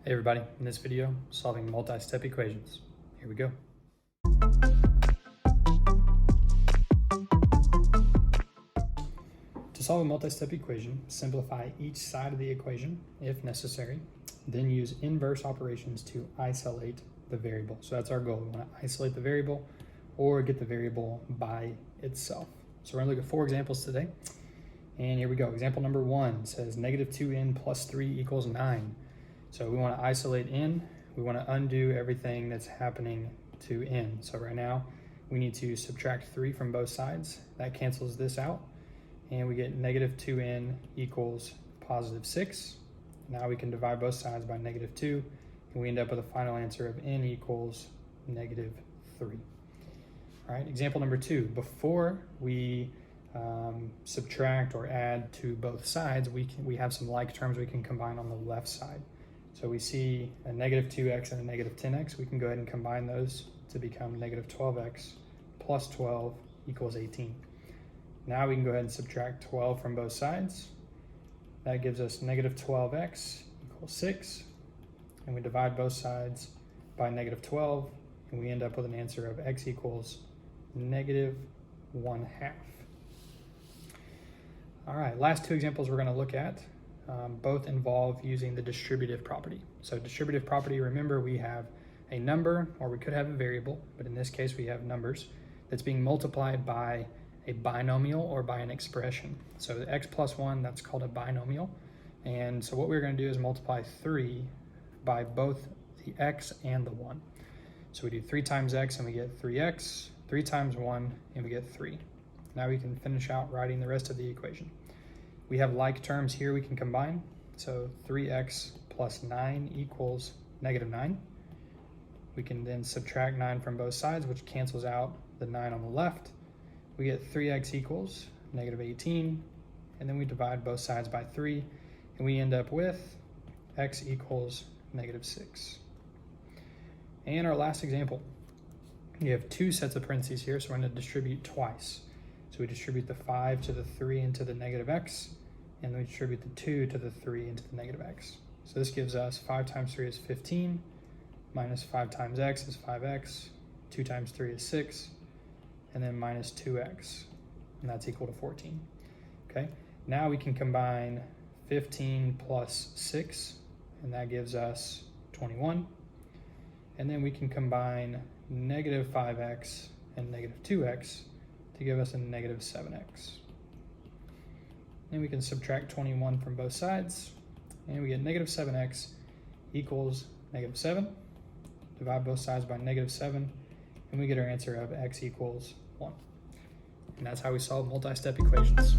Hey everybody, in this video, solving multi-step equations. Here we go. To solve a multi-step equation, simplify each side of the equation if necessary, then use inverse operations to isolate the variable. So that's our goal. We want to isolate the variable or get the variable by itself. So we're going to look at 4 examples today. And here we go. Example number 1 says negative 2n plus 3 equals 9. So we want to isolate n, we want to undo everything that's happening to n. So right now we need to subtract 3 from both sides. That cancels this out and we get negative 2n equals positive 6. Now we can divide both sides by negative 2 and we end up with a final answer of n equals negative 3. All right, example number 2. Before we subtract or add to both sides, we have some like terms we can combine on the left side. So we see a negative 2x and a negative 10x. We can go ahead and combine those to become negative 12x plus 12 equals 18. Now we can go ahead and subtract 12 from both sides. That gives us negative 12x equals 6. And we divide both sides by negative 12. And we end up with an answer of x equals negative 1/2. All right, last 2 examples we're going to look at. Both involve using the distributive property. So distributive property, remember we have a number, or we could have a variable, but in this case we have numbers, that's being multiplied by a binomial or by an expression. So the x plus 1, that's called a binomial. And so what we're going to do is multiply 3 by both the x and the 1. So we do 3 times x and we get 3x, 3 times 1 and we get 3. Now we can finish out writing the rest of the equation. We have like terms here we can combine. So 3x plus 9 equals negative 9. We can then subtract 9 from both sides, which cancels out the 9 on the left. We get 3x equals negative 18. And then we divide both sides by 3. And we end up with x equals negative 6. And our last example. You have 2 sets of parentheses here, so we're going to distribute twice. So we distribute the 5 to the 3 into the negative x, and then we distribute the 2 to the 3 into the negative x. So this gives us 5 times 3 is 15, minus 5 times x is 5x, 2 times 3 is 6, and then minus 2x, and that's equal to 14. Okay, now we can combine 15 plus 6, and that gives us 21. And then we can combine negative 5x and negative 2x to give us a negative 7x. And we can subtract 21 from both sides, and we get negative 7x equals negative 7. Divide both sides by negative 7, and we get our answer of x equals 1. And that's how we solve multi-step equations.